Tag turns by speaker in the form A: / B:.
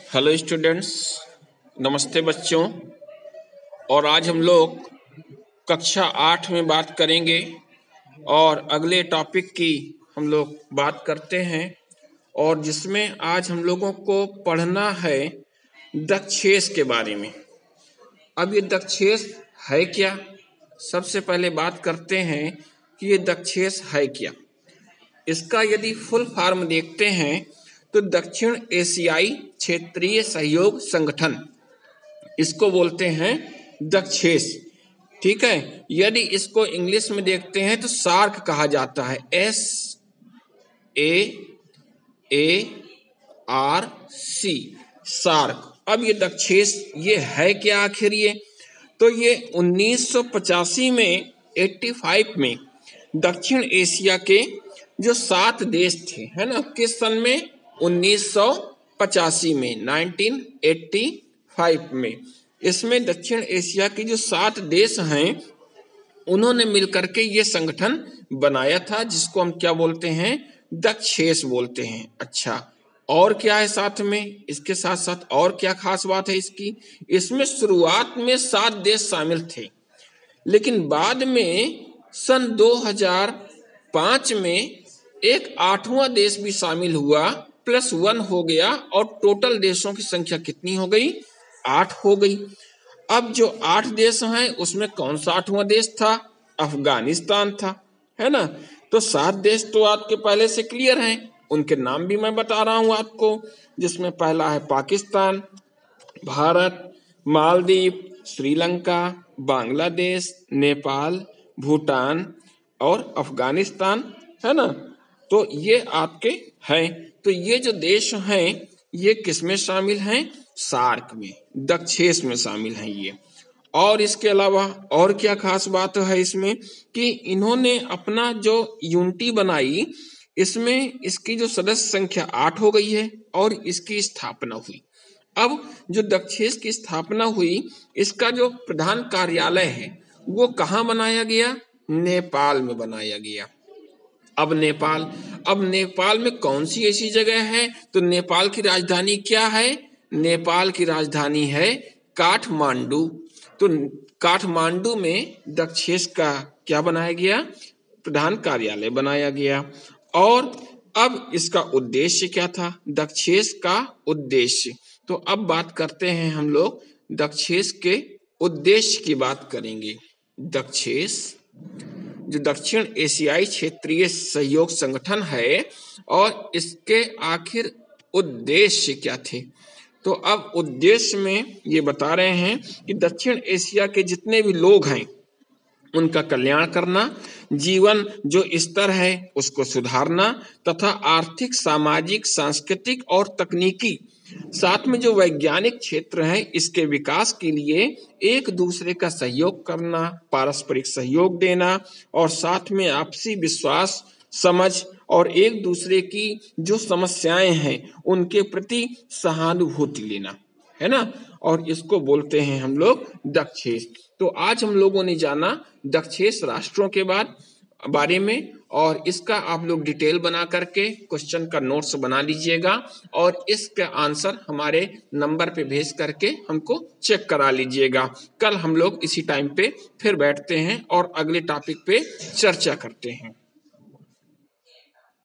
A: Hello students, नमस्ते बच्चों। और आज हम लोग कक्षा 8 में बात करेंगे और अगले टॉपिक की हम लोग बात करते हैं और जिसमें आज हम लोगों को पढ़ना है दक्षेस के बारे में। अब ये दक्षेस है क्या? सबसे पहले बात करते हैं कि ये दक्षेस है क्या। इसका यदि फुल फॉर्म देखते हैं तो दक्षिण एशियाई क्षेत्रीय सहयोग संगठन, इसको बोलते हैं दक्षेस। ठीक है। यदि इसको इंग्लिश में देखते हैं तो सार्क कहा जाता है, SAARC, सार्क। अब ये दक्षेस ये है क्या आखिर? तो ये 1985 में 85 में दक्षिण एशिया के जो 7 देश थे, है ना, किस सन में? 1985 में, 1985 में। इसमें दक्षिण एशिया की जो 7 देश हैं उन्होंने मिलकर के ये संगठन बनाया था, जिसको हम क्या बोलते हैं? दक्षेस बोलते हैं। अच्छा, और क्या है साथ में? इसके साथ साथ और क्या खास बात है इसकी? इसमें शुरुआत में 7 देश शामिल थे, लेकिन बाद में सन 2005 में एक 8वां देश भी शामिल हुआ, +1 हो गया और टोटल देशों की संख्या कितनी हो गई? 8 हो गई। अब जो 8 देश हैं उसमें कौन सा 8वां देश था? अफगानिस्तान था, है ना। तो 7 देश तो आपके पहले से क्लियर हैं, उनके नाम भी मैं बता रहा हूं आपको, जिसमें पहला है पाकिस्तान, भारत, मालदीव, श्रीलंका, बांग्लादेश, नेपाल, भूटान और अफगानिस्तान, है ना। तो ये आपके हैं। तो ये जो देश हैं ये किस में शामिल हैं? सार्क में, दक्षेस में शामिल हैं ये। और इसके अलावा और क्या खास बात है इसमें कि इन्होंने अपना जो यूनिटी बनाई, इसमें इसकी जो सदस्य संख्या 8 हो गई है और इसकी स्थापना हुई। अब जो दक्षेस की स्थापना हुई, इसका जो प्रधान कार्यालय है वो कहाँ बनाया गया? नेपाल में बनाया गया। अब नेपाल में कौन सी ऐसी जगह है? तो नेपाल की राजधानी क्या है? नेपाल की राजधानी है काठमांडू। तो काठमांडू में दक्षेस का क्या बनाया गया? प्रधान कार्यालय बनाया गया। और अब इसका उद्देश्य क्या था? दक्षेस का उद्देश्य। तो अब बात करते हैं हम लोग दक्षेस के उद्देश्य की बात करेंगे। दक्षेस जो दक्षिण एशियाई क्षेत्रीय सहयोग संगठन है और इसके आखिर उद्देश्य क्या थे? तो अब उद्देश्य में ये बता रहे हैं कि दक्षिण एशिया के जितने भी लोग हैं उनका कल्याण करना, जीवन जो स्तर है उसको सुधारना तथा आर्थिक, सामाजिक, सांस्कृतिक और तकनीकी, साथ में जो वैज्ञानिक क्षेत्र है इसके विकास के लिए एक दूसरे का सहयोग करना, पारस्परिक सहयोग देना और साथ में आपसी विश्वास, समझ और एक दूसरे की जो समस्याएं हैं उनके प्रति सहानुभूति लेना, है ना। और इसको बोलते हैं हम लोग दक्षेस। तो आज हम लोगों ने जाना दक्षेस राष्ट्रों के बारे में, और इसका आप लोग डिटेल बना करके क्वेश्चन का नोट्स बना लीजिएगा और इसका आंसर हमारे नंबर पे भेज करके हमको चेक करा लीजिएगा। कल हम लोग इसी टाइम पे फिर बैठते हैं और अगले टॉपिक पे चर्चा करते हैं।